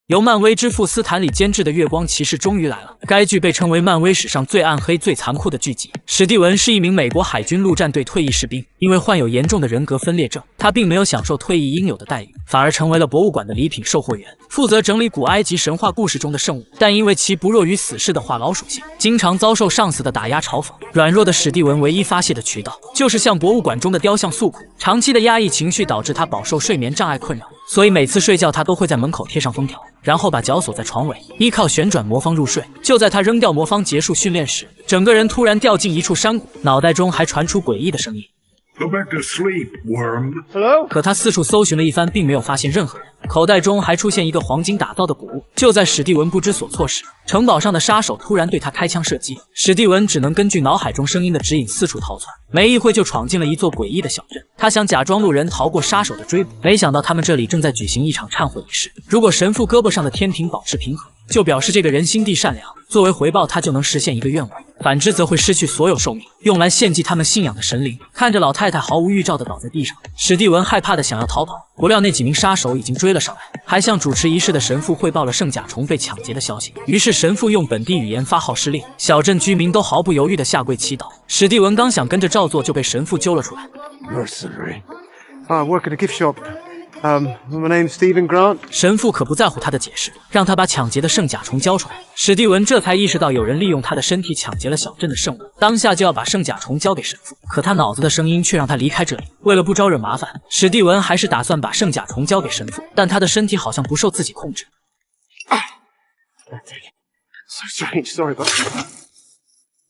由漫威之父斯坦李监制的《月光骑士》终于来了。该剧被称为漫威史上最暗黑、最残酷的剧集。史蒂文是一名美国海军陆战队退役士兵，因为患有严重的人格分裂症，他并没有享受退役应有的待遇，反而成为了博物馆的礼品售货员，负责整理古埃及神话故事中的圣物。但因为其不弱于死士的话痨属性，经常遭受上司的打压嘲讽。软弱的史蒂文唯一发泄的渠道就是向博物馆中的雕像诉苦。长期的压抑情绪导致他饱受睡眠障碍困扰，所以每次睡觉他都会在门口贴上封条，然后把脚锁在床尾，依靠旋转魔方入睡。就在他扔掉魔方结束训练时，整个人突然掉进一处山谷，脑袋中还传出诡异的声音。Go back to sleep, worm. Hello? 可他四处搜寻了一番，并没有发现任何人，口袋中还出现一个黄金打造的古物。就在史蒂文不知所措时，城堡上的杀手突然对他开枪射击，史蒂文只能根据脑海中声音的指引四处逃窜，没一会就闯进了一座诡异的小镇。他想假装路人逃过杀手的追捕，没想到他们这里正在举行一场忏悔仪式。如果神父胳膊上的天平保持平衡，就表示这个人心地善良，作为回报他就能实现一个愿望，反之则会失去所有寿命，用来献祭他们信仰的神灵。看着老太太毫无预兆地倒在地上，史蒂文害怕的想要逃跑，不料那几名杀手已经追了上来，还向主持仪式的神父汇报了圣甲虫被抢劫的消息。于是神父用本地语言发号施令，小镇居民都毫不犹豫地下跪祈祷。史蒂文刚想跟着照做，就被神父揪了出来。 Mercenary. I work at a gift shop. My name's Stephen Grant. 神父可不在乎他的解释，让他把抢劫的圣甲虫交出来。史蒂文这才意识到有人利用他的身体抢劫了小镇的圣物，当下就要把圣甲虫交给神父。可他脑子的声音却让他离开这里。为了不招惹麻烦，史蒂文还是打算把圣甲虫交给神父，但他的身体好像不受自己控制。So strange. Sorry, but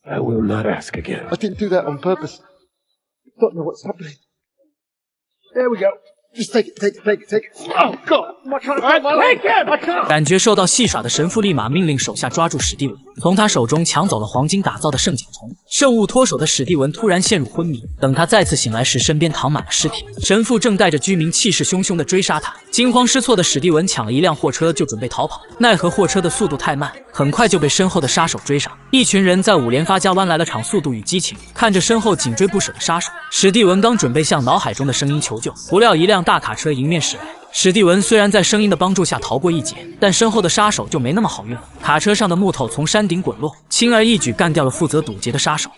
I will not ask again. I didn't do that on purpose. Don't know what's happening. There we go. Just take it, take it, take it, take it. Oh, God! I'm not trying to fight my life. Take it! I can't. 感觉受到戏耍的神父立马命令手下抓住史蒂文，从他手中抢走了黄金打造的圣甲虫。圣物脱手的史蒂文突然陷入昏迷，等他再次醒来时，身边躺满了尸体。神父正带着居民气势汹汹地追杀他。惊慌失措的史蒂文抢了一辆货车就准备逃跑，奈何货车的速度太慢，很快就被身后的杀手追上。一群人在五连发家湾来了场速度与激情。看着身后紧追不舍的杀手，史蒂文刚准备向脑海中的声音求救，不料一辆大卡车迎面驶来。史蒂文虽然在声音的帮助下逃过一劫，但身后的杀手就没那么好运了。卡车上的木头从山顶滚落，轻而易举干掉了负责堵截的杀手。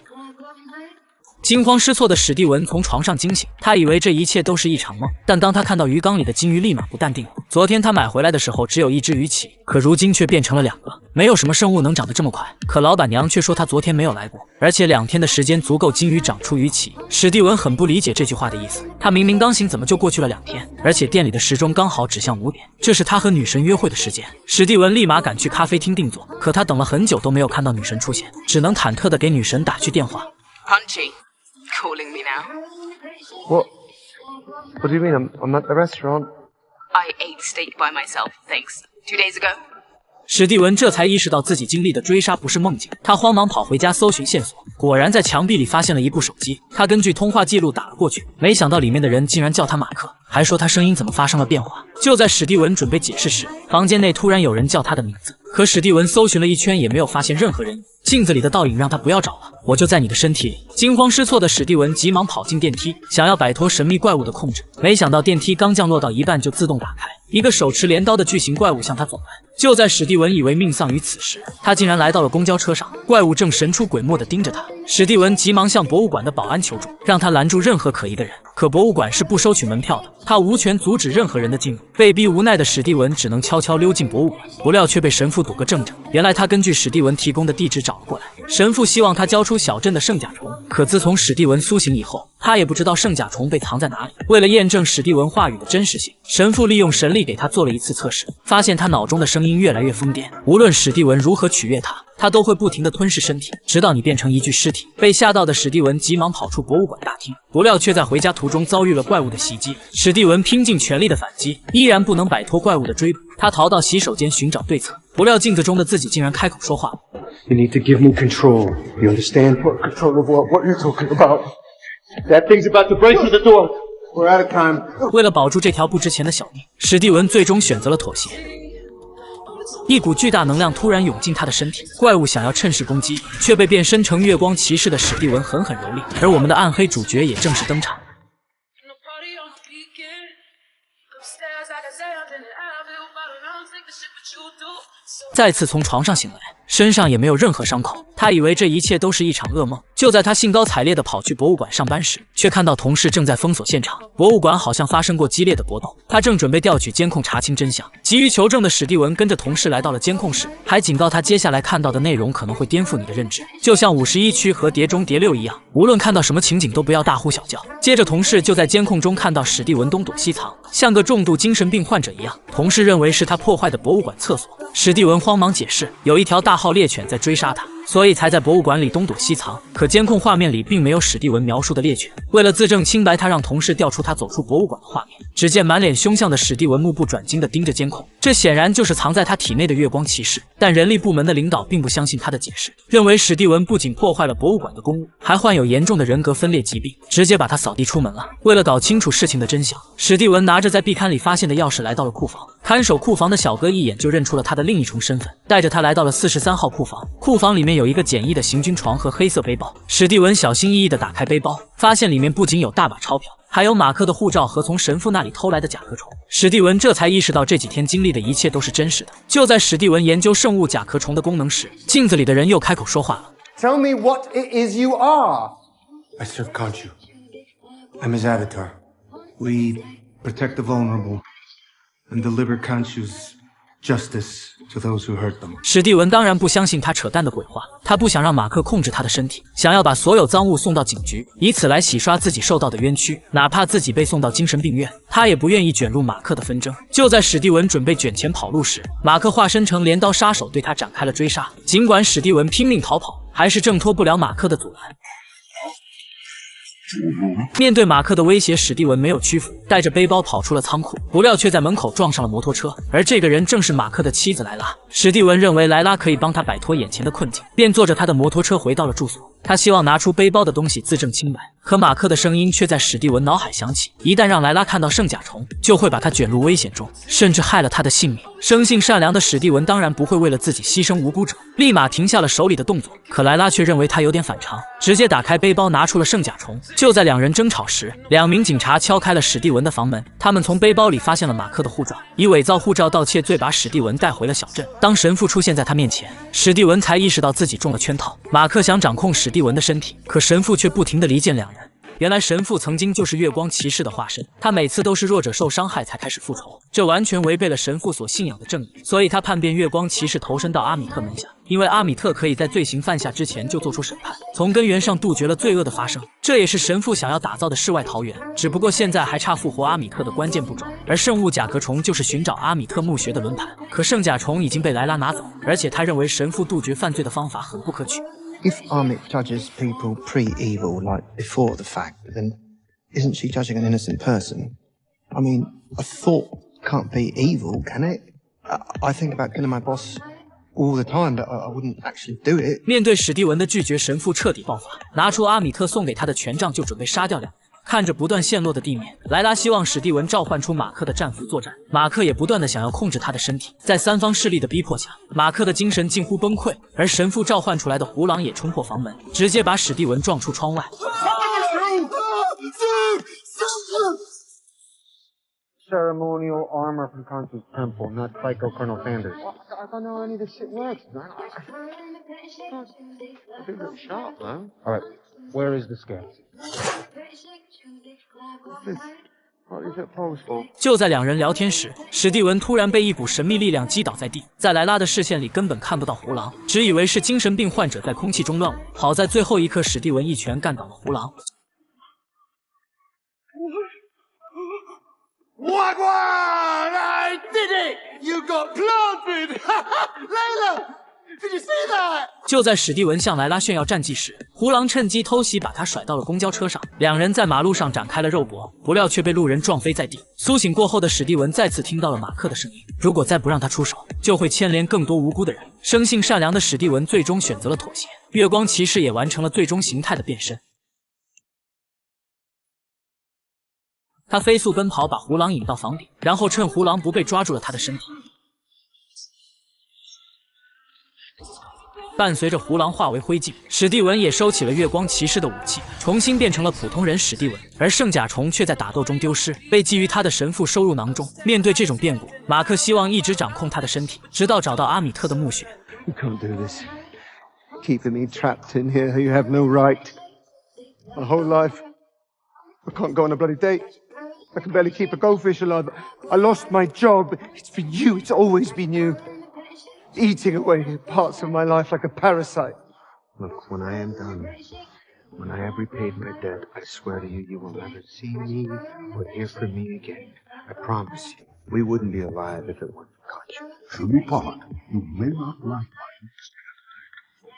惊慌失措的史蒂文从床上惊醒，他以为这一切都是一场梦，但当他看到鱼缸里的金鱼，立马不淡定了。昨天他买回来的时候只有一只鱼鳍，可如今却变成了2个。没有什么生物能长得这么快，可老板娘却说她昨天没有来过，而且2天的时间足够金鱼长出鱼鳍。史蒂文很不理解这句话的意思，他明明刚醒，怎么就过去了2天？而且店里的时钟刚好指向5点，这是他和女神约会的时间。史蒂文立马赶去咖啡厅定做，可他等了很久都没有看到女神出现，只能忐忑地给女神打去电话。Punchy.Calling me now. What? What do you mean? I'm at the restaurant. I ate steak by myself, thanks. 2 days ago. 史蒂文这才意识到自己经历的追杀不是梦境，他慌忙跑回家搜寻线索，果然在墙壁里发现了一部手机。他根据通话记录打了过去，没想到里面的人竟然叫他马克，还说他声音怎么发生了变化。就在史蒂文准备解释时，房间内突然有人叫他的名字，可史蒂文搜寻了一圈也没有发现任何人影。镜子里的倒影让他不要找了，我就在你的身体里。惊慌失措的史蒂文急忙跑进电梯，想要摆脱神秘怪物的控制，没想到电梯刚降落到一半就自动打开，一个手持镰刀的巨型怪物向他走来。就在史蒂文以为命丧于此时，他竟然来到了公交车上，怪物正神出鬼没地盯着他。史蒂文急忙向博物馆的保安求助，让他拦住任何可疑的人，可博物馆是不收取门票的，他无权阻止任何人的进入。被逼无奈的史蒂文只能悄悄溜进博物馆，不料却被神父堵个正着。原来他根据史蒂文提供的地址找了过来，神父希望他交出小镇的圣甲虫，可自从史蒂文苏醒以后，他也不知道圣甲虫被藏在哪里。为了验证史蒂文话语的真实性，神父利用神力给他做了一次测试，发现他脑中的声音越来越疯癫，无论史蒂文如何取悦他，他都会不停地吞噬身体，直到你变成一具尸体。被吓到的史蒂文急忙跑出博物馆大厅，不料却在回家途中遭遇了怪物的袭击。史蒂文拼尽全力的反击，依然不能摆脱怪物的追捕。他逃到洗手间寻找对策，不料镜子中的自己竟然开口说话。You need to give me control. You understand? What control of what? What are you talking about? That thing's about to break through the door. We're out of time. 为了保住这条不值钱的小命，史蒂文最终选择了妥协。一股巨大能量突然涌进他的身体，怪物想要趁势攻击，却被变身成月光骑士的史蒂文狠狠蹂躏，而我们的暗黑主角也正式登场。再次从床上醒来，身上也没有任何伤口。他以为这一切都是一场噩梦。就在他兴高采烈地跑去博物馆上班时，却看到同事正在封锁现场。博物馆好像发生过激烈的搏斗。他正准备调取监控查清真相，急于求证的史蒂文跟着同事来到了监控室，还警告他接下来看到的内容可能会颠覆你的认知，就像51区和碟中谍6一样，无论看到什么情景都不要大呼小叫。接着同事就在监控中看到史蒂文东躲西藏，像个重度精神病患者一样。同事认为是他破坏的博物馆厕所。史蒂文慌忙解释，有一条大号猎犬在追杀他，所以才在博物馆里东躲西藏。可监控画面里并没有史蒂文描述的猎犬。为了自证清白，他让同事调出他走出博物馆的画面。只见满脸凶相的史蒂文目不转睛地盯着监控，这显然就是藏在他体内的月光骑士。但人力部门的领导并不相信他的解释，认为史蒂文不仅破坏了博物馆的公物，还患有严重的人格分裂疾病，直接把他扫地出门了。为了搞清楚事情的真相，史蒂文拿着在壁龛里发现的钥匙来到了库房。看守库房的小哥一眼就认出了他的另一重身份，带着他来到了43号库房。库房里面有一个简易的行军床和黑色背包。史蒂文小心翼翼地打开背包，发现里面不仅有大把钞票，还有马克的护照和从神父那里偷来的甲壳虫。史蒂文这才意识到这几天经历的一切都是真实的。就在史蒂文研究圣物甲壳虫的功能时，镜子里的人又开口说话了。 Tell me what it is you are. I serve Khonshu. I'm his avatar. We protect the vulnerable and deliver Khonshu's justice to those who hurt them. 史蒂文当然不相信他扯淡的鬼话，他不想让马克控制他的身体，想要把所有赃物送到警局，以此来洗刷自己受到的冤屈，哪怕自己被送到精神病院，他也不愿意卷入马克的纷争。就在史蒂文准备卷钱跑路时，马克化身成镰刀杀手对他展开了追杀。尽管史蒂文拼命逃跑，还是挣脱不了马克的阻拦。 面对马克的威胁，史蒂文没有屈服，带着背包跑出了仓库，不料却在门口撞上了摩托车，而这个人正是马克的妻子莱拉。史蒂文认为莱拉可以帮他摆脱眼前的困境，便坐着他的摩托车回到了住所。他希望拿出背包的东西自证清白，可马克的声音却在史蒂文脑海响起：一旦让莱拉看到圣甲虫，就会把他卷入危险中，甚至害了他的性命。生性善良的史蒂文当然不会为了自己牺牲无辜者，立马停下了手里的动作。可莱拉却认为他有点反常，直接打开背包拿出了圣甲虫。就在两人争吵时，2名警察敲开了史蒂文的房门，他们从背包里发现了马克的护照，以伪造护照盗窃罪把史蒂文带回了小镇。当神父出现在他面前，史蒂文才意识到自己中了圈套。马克想掌控史蒂文的身体，可神父却不停地离间两人。原来神父曾经就是月光骑士的化身，他每次都是弱者受伤害才开始复仇，这完全违背了神父所信仰的正义，所以他叛变月光骑士投身到阿米特门下，因为阿米特可以在罪行犯下之前就做出审判，从根源上杜绝了罪恶的发生。这也是神父想要打造的世外桃源，只不过现在还差复活阿米特的关键步骤，而圣物甲壳虫就是寻找阿米特墓穴的轮盘。可圣甲虫已经被莱拉拿走，而且他认为神父杜绝犯罪的方法很不可取。If Amit judges people pre-evil, like before the fact, then isn't she judging an innocent person? I mean, a thought can't be evil, can it? I think about killing my boss all the time, but I wouldn't actually do it. 面对史蒂文的拒绝，神父彻底爆发，拿出阿米特送给他的权杖就准备杀掉两人。看着不断陷落的地面，莱拉希望史蒂文召唤出马克的战俘作战。马克也不断的想要控制他的身体，在三方势力的逼迫下，马克的精神近乎崩溃。而神父召唤出来的胡狼也冲破房门，直接把史蒂文撞出窗外。Ceremonial armor from Khonshu's temple, not Psycho Colonel Sanders. I don't know how any of this shit works, man. I think it's sharp, man. All right, where is the scale? What is it posed for? 就在两人聊天时，史蒂文突然被一股神秘力量击倒在地，在莱拉的视线里根本看不到胡狼，只以为是精神病患者在空气中乱舞。好在最后一刻，史蒂文一拳干倒了胡狼。Wagwan! I did it! You got planted! Layla! Did you see that? 就在史蒂文向莱拉炫耀战绩时，胡狼趁机偷袭，把他甩到了公交车上。两人在马路上展开了肉搏，不料却被路人撞飞在地。苏醒过后的史蒂文再次听到了马克的声音，如果再不让他出手，就会牵连更多无辜的人。生性善良的史蒂文最终选择了妥协，月光骑士也完成了最终形态的变身。他飞速奔跑，把胡狼引到房顶，然后趁胡狼不备抓住了他的身体。伴随着胡狼化为灰烬，史蒂文也收起了月光骑士的武器，重新变成了普通人史蒂文。而圣甲虫却在打斗中丢失，被觊觎他的神父收入囊中。面对这种变故，马克希望一直掌控他的身体，直到找到阿米特的墓穴。You can't do this. Keeping me trapped in here, you have no right. My whole life, I can't go on a bloody date. I can barely keep a goldfish alive. I lost my job. It's been you. It's always been you. Eating away parts of my life like a parasite. Look, when I am done, when I have repaid my debt, I swear to you, you will never see me or hear from me again. I promise you. We wouldn't be alive if it weren't for Conchu. Should we part? You may not like my understanding.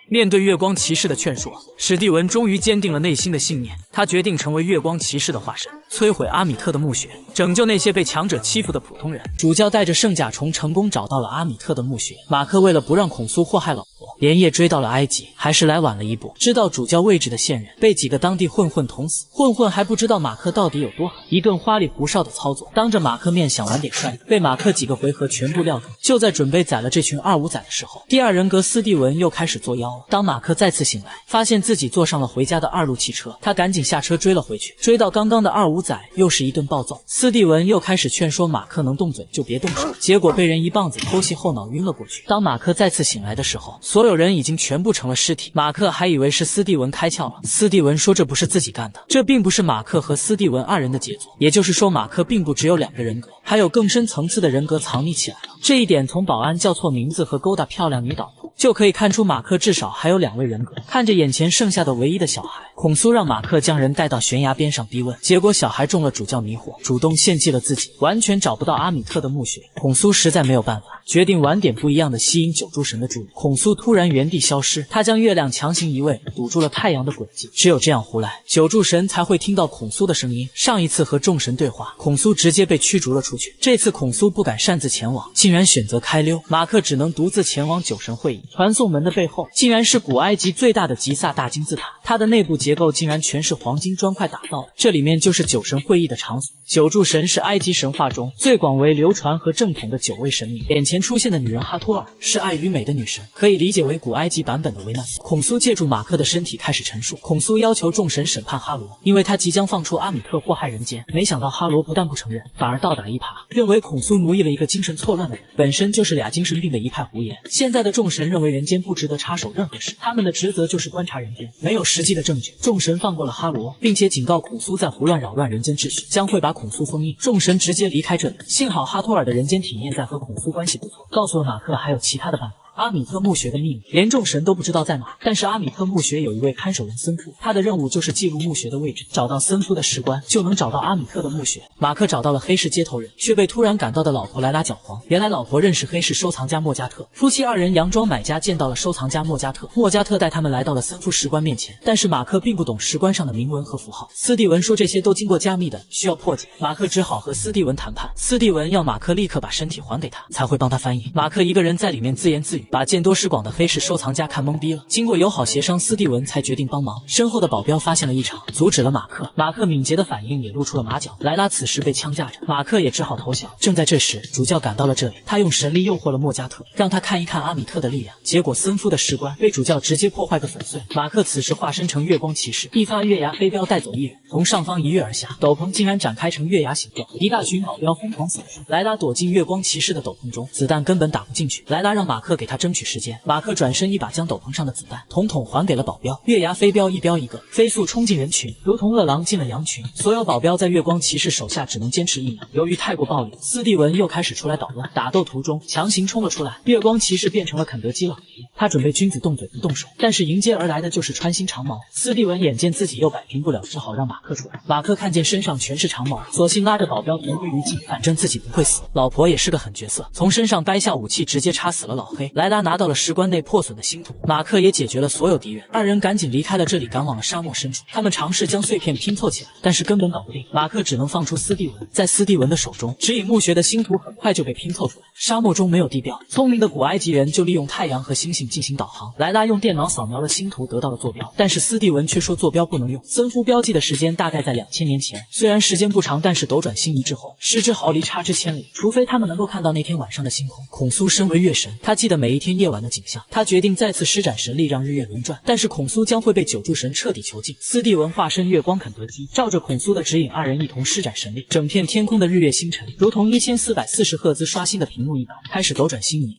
面对月光骑士的劝说，史蒂文终于坚定了内心的信念。他决定成为月光骑士的化身，摧毁阿米特的墓穴，拯救那些被强者欺负的普通人。主教带着圣甲虫成功找到了阿米特的墓穴。马克为了不让孔苏祸害老婆，连夜追到了埃及，还是来晚了一步。知道主教位置的线人被几个当地混混捅死，混混还不知道马克到底有多狠，一顿花里胡哨的操作，当着马克面想玩点帅，被马克几个回合全部撂倒。就在准备宰了这群二五仔的时候，第二人格斯蒂文又开始作妖了。当马克再次醒来，发现自己坐上了回家的二路汽车，他赶紧下车追了回去。追到刚刚的二五仔又是一顿暴揍，斯蒂文又开始劝说马克能动嘴就别动手，结果被人一棒子偷袭后脑晕了过去。当马克再次醒来的时候，所有人已经全部成了尸体。马克还以为是斯蒂文开窍了，斯蒂文说这不是自己干的，这并不是马克和斯蒂文二人的杰作，也就是说马克并不只有2个人格，还有更深层次的人格藏匿起来了。这一点从保安叫错名字和勾搭漂亮女导游就可以看出，马克至少还有2位人格。看着眼前剩下的唯一的小孩，孔苏让马克将人带到悬崖边上逼问，结果小孩中了主教迷惑，主动献祭了自己，完全找不到阿米特的墓穴。孔苏实在没有办法，决定玩点不一样的，吸引九柱神的注意。孔苏突然原地消失，他将月亮强行移位，堵住了太阳的轨迹。只有这样胡来，九柱神才会听到孔苏的声音。上一次和众神对话，孔苏直接被驱逐了出去。这次孔苏不敢擅自前往，竟然选择开溜。马克只能独自前往九神会议。传送门的背后，竟然是古埃及最大的吉萨大金字塔，它的内部结构竟然全是黄金砖块打造的，这里面就是九神会议的场所。九柱神是埃及神话中最广为流传和正统的9位神明。眼前出现的女人哈托尔是爱与美的女神，可以理解为古埃及版本的维纳斯。孔苏借助马克的身体开始陈述，孔苏要求众神审判哈罗，因为他即将放出阿米特祸害人间。没想到哈罗不但不承认，反而倒打一耙，认为孔苏奴役了一个精神错乱的人，本身就是俩精神病的一派胡言。现在的众神认为人间不值得插手任何事，他们的职责就是观察人间，没有实际的证据。众神放过了哈罗，并且警告孔苏再胡乱扰乱人间秩序，将会把孔苏封印。众神直接离开这里，幸好哈托尔的人间体验在和孔苏关系不错，告诉了马克还有其他的办法。阿米特墓穴的秘密，连众神都不知道在哪，但是阿米特墓穴有一位看守人森夫，他的任务就是记录墓穴的位置，找到森夫的石棺，就能找到阿米特的墓穴。马克找到了黑市接头人，却被突然赶到的老婆莱拉搅黄。原来老婆认识黑市收藏家莫加特，夫妻2人佯装买家见到了收藏家莫加特，莫加特带他们来到了森夫石棺面前，但是马克并不懂石棺上的铭文和符号。斯蒂文说这些都经过加密的，需要破解。马克只好和斯蒂文谈判，斯蒂文要马克立刻把身体还给他，才会帮他翻译。马克一个人在里面自言自语，把见多识广的黑市收藏家看懵逼了。经过友好协商，斯蒂文才决定帮忙。身后的保镖发现了异常，阻止了马克。马克敏捷的反应也露出了马脚。莱拉此时被枪架着，马克也只好投降。正在这时，主教赶到了这里，他用神力诱惑了莫加特，让他看一看阿米特的力量。结果森夫的石棺被主教直接破坏个粉碎。马克此时化身成月光骑士，一发月牙飞镖带走一人，从上方一跃而下，斗篷竟然展开成月牙形状。一大群保镖疯狂扫射，莱拉躲进月光骑士的斗篷中，子弹根本打不进去。莱拉让马克给他争取时间，马克转身一把将斗篷上的子弹统统还给了保镖。月牙飞镖一镖一个，飞速冲进人群，如同饿狼进了羊群。所有保镖在月光骑士手下只能坚持1秒。由于太过暴力，斯蒂文又开始出来捣乱。打斗途中强行冲了出来，月光骑士变成了肯德基老爷，他准备君子动嘴不动手，但是迎接而来的就是穿心长矛。斯蒂文眼见自己又摆平不了，只好让马克出来。马克看见身上全是长矛，索性拉着保镖同归于尽，反正自己不会死。老婆也是个狠角色，从身上掰下武器直接插死了老黑。莱拉拿到了石棺内破损的星图，马克也解决了所有敌人。2人赶紧离开了这里，赶往了沙漠深处。他们尝试将碎片拼凑起来，但是根本搞不定。马克只能放出斯蒂文，在斯蒂文的手中，指引墓穴的星图很快就被拼凑出来。沙漠中没有地标，聪明的古埃及人就利用太阳和星星进行导航。莱拉用电脑扫描了星图，得到了坐标，但是斯蒂文却说坐标不能用。森夫标记的时间大概在2000年前，虽然时间不长，但是斗转星移之后，失之毫厘，差之千里。除非他们能够看到那天晚上的星空。孔苏身为月神，他记得每每一天夜晚的景象。他决定再次施展神力让日月轮转，但是孔苏将会被九柱神彻底囚禁。斯蒂文化身月光肯德基，照着孔苏的指引，二人一同施展神力，整片天空的日月星辰如同1440赫兹刷新的屏幕一般，开始斗转星移。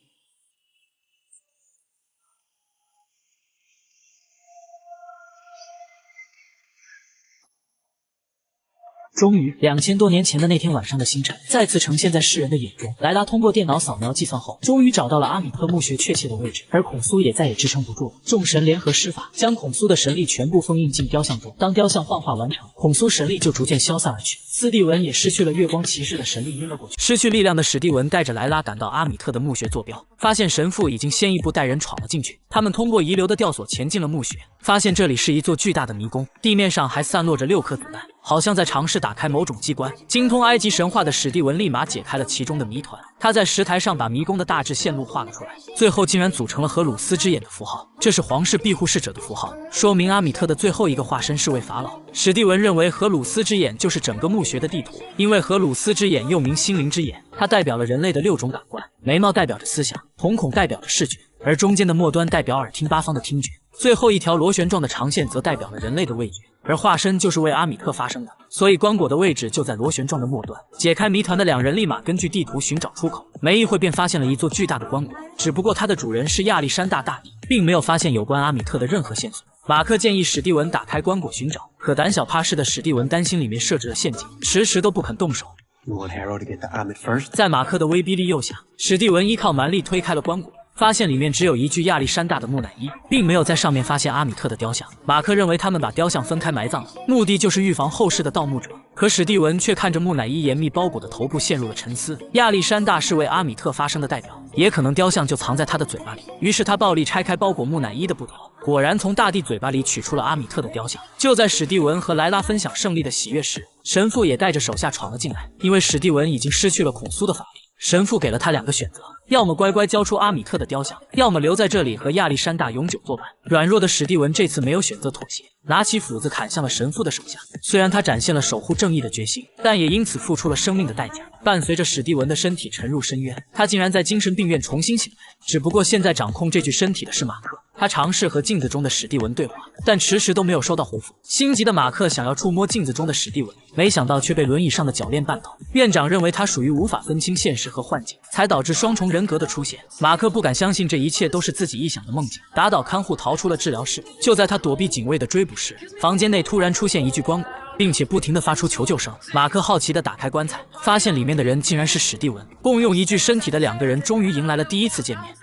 终于，2000多年前的那天晚上的星辰再次呈现在世人的眼中。莱拉通过电脑扫描计算后，终于找到了阿米特墓穴确切的位置，而孔苏也再也支撑不住了。众神联合施法，将孔苏的神力全部封印进雕像中。当雕像幻化完成，孔苏神力就逐渐消散而去。斯蒂文也失去了月光骑士的神力晕了过去。失去力量的史蒂文带着莱拉赶到阿米特的墓穴坐标，发现神父已经先一步带人闯了进去。他们通过遗留的吊索前进了墓穴，发现这里是一座巨大的迷宫，地面上还散落着6颗子弹，好像在尝试打开某种机关。精通埃及神话的史蒂文立马解开了其中的谜团，他在石台上把迷宫的大致线路画了出来，最后竟然组成了荷鲁斯之眼的符号，这是皇室庇护使者的符号，说明阿米特的最后一个化身是位法老。史蒂文认为荷鲁斯之眼就是整个墓穴的地图，因为荷鲁斯之眼又名心灵之眼，它代表了人类的6种感官，眉毛代表着思想，瞳孔代表着视觉，而中间的末端代表耳听八方的听觉，最后一条螺旋状的长线则代表了人类的味觉，而化身就是为阿米特发生的，所以棺椁的位置就在螺旋状的末端。解开谜团的两人立马根据地图寻找出口，没一会便发现了一座巨大的棺椁，只不过它的主人是亚历山大大帝，并没有发现有关阿米特的任何线索。马克建议史蒂文打开棺椁寻找，可胆小怕事的史蒂文担心里面设置了陷阱，迟迟都不肯动手。You want Harold to get the Amit first? 在马克的威逼利诱下，史蒂文依靠蛮力推开了棺椁，发现里面只有一具亚历山大的木乃伊，并没有在上面发现阿米特的雕像。马克认为他们把雕像分开埋葬了，目的就是预防后世的盗墓者。可史蒂文却看着木乃伊严密包裹的头部陷入了沉思。亚历山大是为阿米特发声的代表，也可能雕像就藏在他的嘴巴里。于是他暴力拆开包裹木乃伊的布条，果然从大地嘴巴里取出了阿米特的雕像。就在史蒂文和莱拉分享胜利的喜悦时，神父也带着手下闯了进来。因为史蒂文已经失去了孔苏的法力，神父给了他2个选择，要么乖乖交出阿米特的雕像，要么留在这里和亚历山大永久作伴。软弱的史蒂文这次没有选择妥协，拿起斧子砍向了神父的手下。虽然他展现了守护正义的决心，但也因此付出了生命的代价。伴随着史蒂文的身体沉入深渊，他竟然在精神病院重新醒来。只不过现在掌控这具身体的是马克。他尝试和镜子中的史蒂文对话，但迟迟都没有收到回复。心急的马克想要触摸镜子中的史蒂文，没想到却被轮椅上的铰链绊倒。院长认为他属于无法分清现实和幻境，才导致双重人格的出现。马克不敢相信这一切都是自己臆想的梦境，打倒看护逃出了治疗室。就在他躲避警卫的追捕时，房间内突然出现一具棺椁，并且不停地发出求救声。马克好奇地打开棺材，发现里面的人竟然是史蒂文。共用一具身体的2个人终于迎来了第一次见面。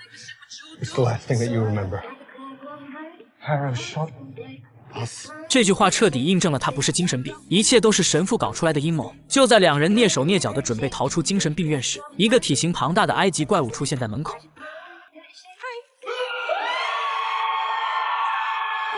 It's the last thing that you remember. Harold shot us. 这句话彻底印证了他不是精神病，一切都是神父搞出来的阴谋。就在2人蹑手蹑脚地准备逃出精神病院时，一个体型庞大的埃及怪物出现在门口。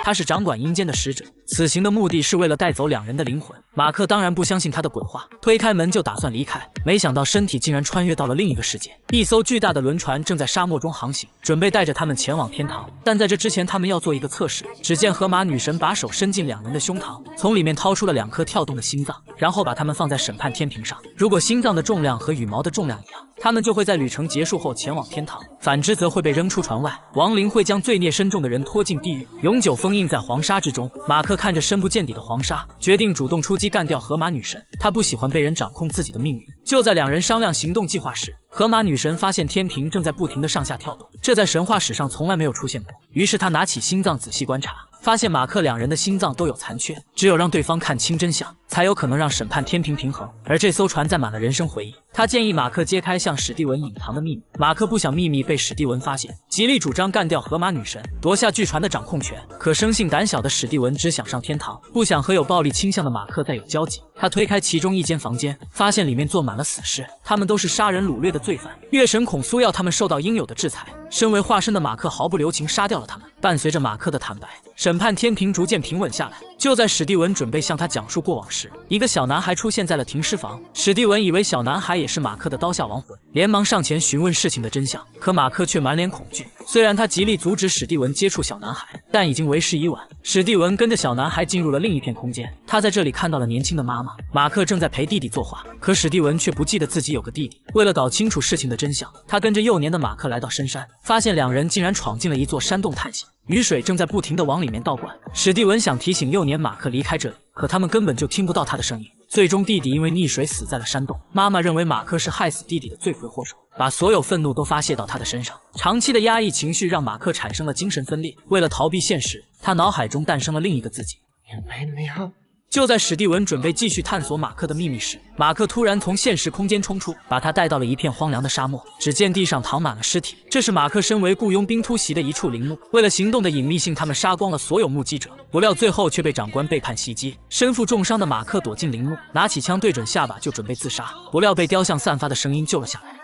他是掌管阴间的使者，此行的目的是为了带走2人的灵魂。马克当然不相信他的鬼话，推开门就打算离开，没想到身体竟然穿越到了另一个世界。一艘巨大的轮船正在沙漠中航行，准备带着他们前往天堂。但在这之前，他们要做一个测试。只见河马女神把手伸进2人的胸膛，从里面掏出了2颗跳动的心脏，然后把它们放在审判天平上。如果心脏的重量和羽毛的重量一样，他们就会在旅程结束后前往天堂，反之则会被扔出船外。亡灵会将罪孽深重的人拖进地狱，永久封印在黄沙之中。马克看着深不见底的黄沙，决定主动出击干掉河马女神。他不喜欢被人掌控自己的命运。就在2人商量行动计划时，河马女神发现天平正在不停地上下跳动，这在神话史上从来没有出现过。于是她拿起心脏仔细观察，发现马克2人的心脏都有残缺，只有让对方看清真相，才有可能让审判天平平衡。而这艘船载满了人生回忆，他建议马克揭开向史蒂文隐藏的秘密。马克不想秘密被史蒂文发现，极力主张干掉河马女神，夺下巨船的掌控权。可生性胆小的史蒂文只想上天堂，不想和有暴力倾向的马克再有交集。他推开其中一间房间，发现里面坐满了死尸，他们都是杀人掳掠的罪犯。月神孔苏要他们受到应有的制裁，身为化身的马克毫不留情杀掉了他们。伴随着马克的坦白，审判天平逐渐平稳下来。就在史蒂文准备向他讲述过往时，一个小男孩出现在了停尸房。史蒂文以为小男孩也是马克的刀下亡魂，连忙上前询问事情的真相，可马克却满脸恐惧，虽然他极力阻止史蒂文接触小男孩，但已经为时已晚。史蒂文跟着小男孩进入了另一片空间，他在这里看到了年轻的妈妈马克正在陪弟弟作画，可史蒂文却不记得自己有个弟弟。为了搞清楚事情的真相，他跟着幼年的马克来到深山，发现两人竟然闯进了一座山洞探险。雨水正在不停地往里面倒灌，史蒂文想提醒幼年马克离开这里，可他们根本就听不到他的声音。最终弟弟因为溺水死在了山洞，妈妈认为马克是害死弟弟的罪魁祸首，把所有愤怒都发泄到他的身上。长期的压抑情绪让马克产生了精神分裂，为了逃避现实，他脑海中诞生了另一个自己。就在史蒂文准备继续探索马克的秘密时，马克突然从现实空间冲出，把他带到了一片荒凉的沙漠。只见地上躺满了尸体，这是马克身为雇佣兵突袭的一处陵墓。为了行动的隐秘性，他们杀光了所有目击者，不料最后却被长官背叛袭击。身负重伤的马克躲进陵墓，拿起枪对准下巴就准备自杀，不料被雕像散发的声音救了下来。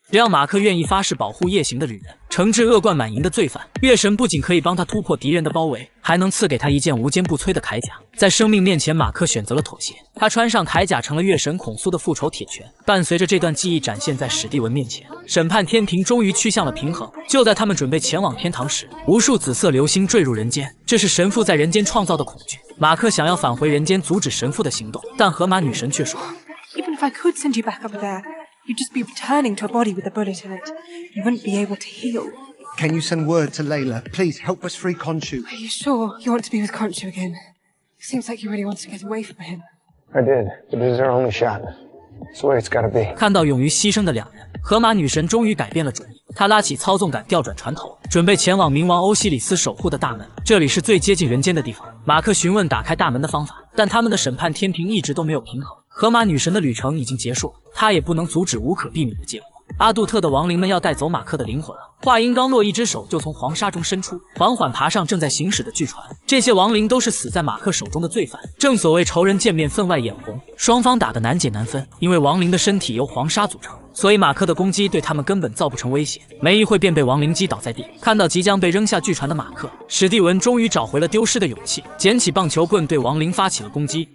只要马克愿意发誓保护夜行的旅人，惩治恶贯满盈的罪犯，月神不仅可以帮他突破敌人的包围，还能赐给他一件无坚不摧的铠甲。在生命面前，马克选择了妥协，他穿上铠甲，成了月神孔苏的复仇铁拳。伴随着这段记忆展现在史蒂文面前，审判天平终于趋向了平衡。就在他们准备前往天堂时，无数紫色流星坠入人间，这是神父在人间创造的恐惧。马克想要返回人间阻止神父的行动，但河马女神却说 Even if I could send you back up there, you'd just be returning to a body with a bullet in it. You wouldn't be able to heal. Can you send word to Layla? Please help us free Khonshu. Are you sure you want to be with Khonshu again? Seems like you really want to get away from him. I did, but this is our only shot. It's the way it's gotta be. 看到勇于牺牲的两人，河马女神终于改变了主意。她拉起操纵杆，调转船头，准备前往冥王欧西里斯守护的大门。这里是最接近人间的地方。马克询问打开大门的方法，但他们的审判天平一直都没有平衡。河马女神的旅程已经结束，她也不能阻止无可避免的结果。阿杜特的亡灵们要带走马克的灵魂了。话音刚落，一只手就从黄沙中伸出，缓缓爬上正在行驶的巨船。这些亡灵都是死在马克手中的罪犯。正所谓仇人见面分外眼红，双方打得难解难分。因为亡灵的身体由黄沙组成，所以马克的攻击对他们根本造不成威胁。没一会便被亡灵击倒在地。看到即将被扔下巨船的马克，史蒂文终于找回了丢失的勇气，捡起棒球棍对亡灵发起了攻击。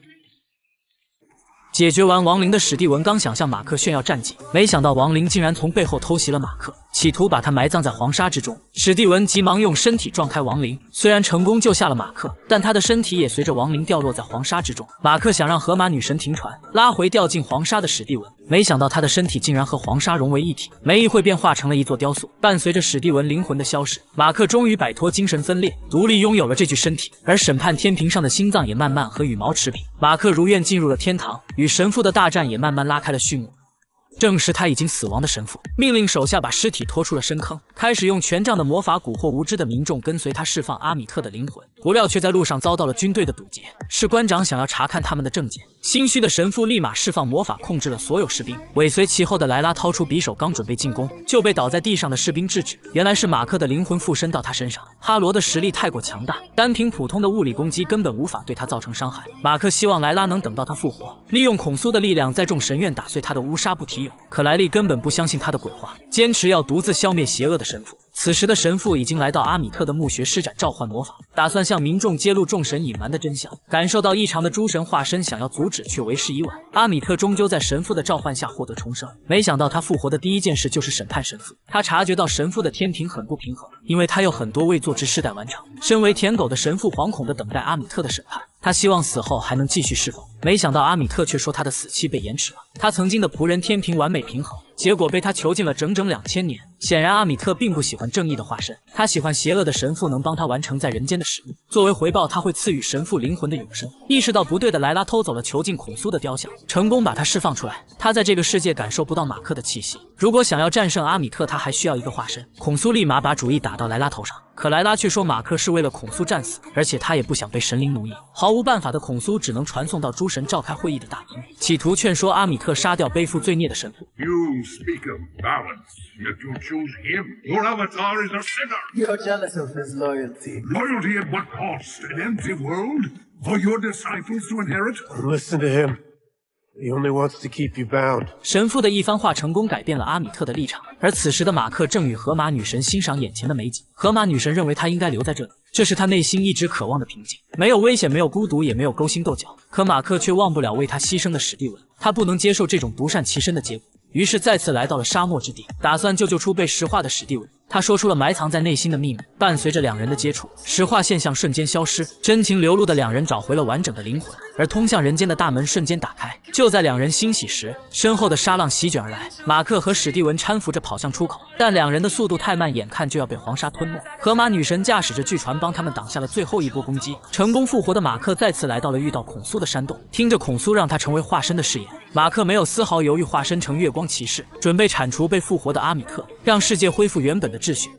解决完亡灵的史蒂文刚想向马克炫耀战绩，没想到亡灵竟然从背后偷袭了马克，企图把他埋葬在黄沙之中。史蒂文急忙用身体撞开亡灵，虽然成功救下了马克，但他的身体也随着亡灵掉落在黄沙之中。马克想让河马女神停船，拉回掉进黄沙的史蒂文，没想到他的身体竟然和黄沙融为一体，没一会便化成了一座雕塑。伴随着史蒂文灵魂的消失，马克终于摆脱精神分裂，独立拥有了这具身体，而审判天平上的心脏也慢慢和羽毛持平。马克如愿进入了天堂，与神父的大战也慢慢拉开了序幕。正是他已经死亡的神父命令手下把尸体拖出了深坑，开始用权杖的魔法蛊惑无知的民众跟随他释放阿米特的灵魂，不料却在路上遭到了军队的堵截。士官长想要查看他们的证件，心虚的神父立马释放魔法控制了所有士兵。尾随其后的莱拉掏出匕首刚准备进攻，就被倒在地上的士兵制止。原来是马克的灵魂附身到他身上。哈罗的实力太过强大，单凭普通的物理攻击根本无法对他造成伤害。马克希望莱拉能等到他复活，利用孔苏的力量在众神院打碎他的乌纱布提俑。可莱利根本不相信他的鬼话，坚持要独自消灭邪恶的神父。此时的神父已经来到阿米特的墓穴，施展召唤魔法，打算向民众揭露众神隐瞒的真相。感受到异常的诸神化身想要阻止，却为时已晚。阿米特终究在神父的召唤下获得重生。没想到他复活的第一件事就是审判神父。他察觉到神父的天平很不平衡，因为他有很多未做之事待完成。身为舔狗的神父惶恐地等待阿米特的审判，他希望死后还能继续侍奉。没想到阿米特却说他的死期被延迟了。他曾经的仆人天平完美平衡，结果被他囚禁了整整2000年。显然阿米特并不喜欢正义的化身，他喜欢邪恶的神父能帮他完成在人间的使命。作为回报，他会赐予神父灵魂的永生。意识到不对的莱拉偷走了囚禁孔苏的雕像，成功把他释放出来。他在这个世界感受不到马克的气息。如果想要战胜阿米特，他还需要一个化身。孔苏立马把主意打到莱拉头上，可莱拉却说马克是为了孔苏战死，而且他也不想被神灵奴役。毫无办法的孔苏只能传送到诸神召开会议的大厅，企图劝说阿米特杀掉背负罪孽的神父。 You speak of balance, yet you choose him. Your avatar is a sinner. You're jealous of his loyalty. Loyalty at what cost? An empty world? For your disciples to inherit? Listen to him. He only wants to keep you bound. 神父的一番话成功改变了阿米特的立场，而此时的马克正与荷马女神欣赏眼前的美景。荷马女神认为他应该留在这里，这是他内心一直渴望的平静，没有危险，没有孤独，也没有勾心斗角。可马克却忘不了为他牺牲的史蒂文，他不能接受这种独善其身的结果，于是再次来到了沙漠之地，打算救出被石化的史蒂文。他说出了埋藏在内心的秘密，伴随着两人的接触，石化现象瞬间消失，真情流露的两人找回了完整的灵魂，而通向人间的大门瞬间打开。就在两人欣喜时，身后的沙浪席卷而来，马克和史蒂文搀扶着跑向出口，但两人的速度太慢，眼看就要被黄沙吞没。荷马女神驾驶着巨船帮他们挡下了最后一波攻击，成功复活的马克再次来到了遇到孔苏的山洞，听着孔苏让他成为化身的誓言，马克没有丝毫犹豫，化身成月光骑士，准备铲除被复活的阿米特，让世界恢复原本的秩序。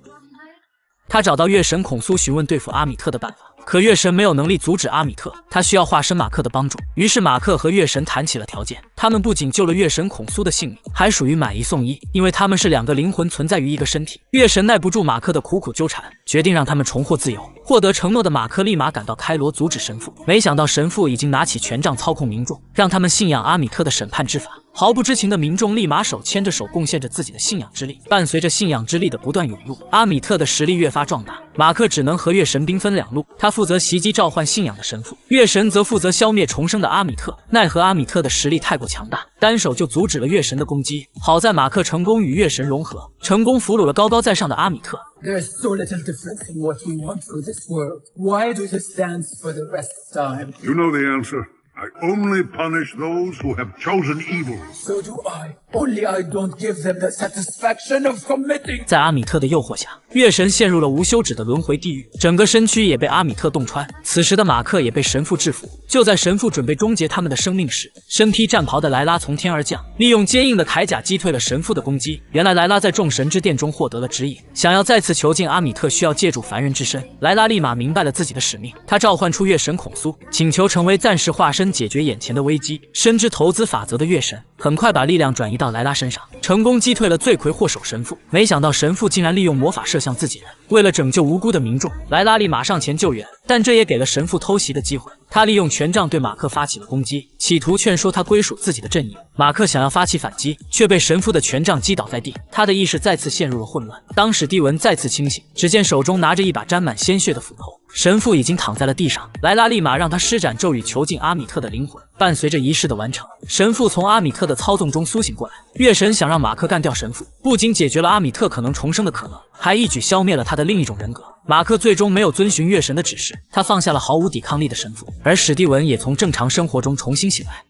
他找到月神孔苏询问对付阿米特的办法，可月神没有能力阻止阿米特，他需要化身马克的帮助。于是马克和月神谈起了条件，他们不仅救了月神孔苏的性命，还属于买一送一，因为他们是两个灵魂存在于一个身体。月神耐不住马克的苦苦纠缠，决定让他们重获自由。获得承诺的马克立马赶到开罗阻止神父，没想到神父已经拿起权杖操控民众，让他们信仰阿米特的审判之法。毫不知情的民众立马手牵着手，贡献着自己的信仰之力。伴随着信仰之力的不断涌入，阿米特的实力越发壮大。马克只能和月神兵分两路，他负责袭击召唤信仰的神父，月神则负责消灭重生的阿米特。奈何阿米特的实力太过强大，单手就阻止了月神的攻击。好在马克成功与月神融合，成功俘虏了高高在上的阿米特。There's so little difference in what we want for this world. Why do the stands for the rest of time? You know the answer. I only punish those who have chosen evil. So do I. Only I don't give them the satisfaction of committing. 在阿米特的诱惑下，月神陷入了无休止的轮回地狱，整个身躯也被阿米特洞穿。此时的马克也被神父制服。就在神父准备终结他们的生命时，身披战袍的莱拉从天而降，利用坚硬的铠甲击退了神父的攻击。原来莱拉在众神之殿中获得了指引，想要再次囚禁阿米特，需要借助凡人之身。莱拉立马明白了自己的使命，她召唤出月神孔苏，请求成为暂时化身，解决眼前的危机。深知投资法则的月神很快把力量转移到莱拉身上，成功击退了罪魁祸首神父。没想到神父竟然利用魔法射向自己人。为了拯救无辜的民众，莱拉立马上前救援，但这也给了神父偷袭的机会。他利用权杖对马克发起了攻击，企图劝说他归属自己的阵营。马克想要发起反击，却被神父的权杖击倒在地，他的意识再次陷入了混乱。当史蒂文再次清醒，只见手中拿着一把沾满鲜血的斧头，神父已经躺在了地上。莱拉立马让他施展咒语囚禁阿米特的灵魂。伴随着仪式的完成，神父从阿米特的操纵中苏醒过来。月神想让马克干掉神父，不仅解决了阿米特可能重生的可能，还一举消灭了他的另一种人格。马克最终没有遵循月神的指示，他放下了毫无抵抗力的神父，而史蒂文也从正常生活中重新醒来。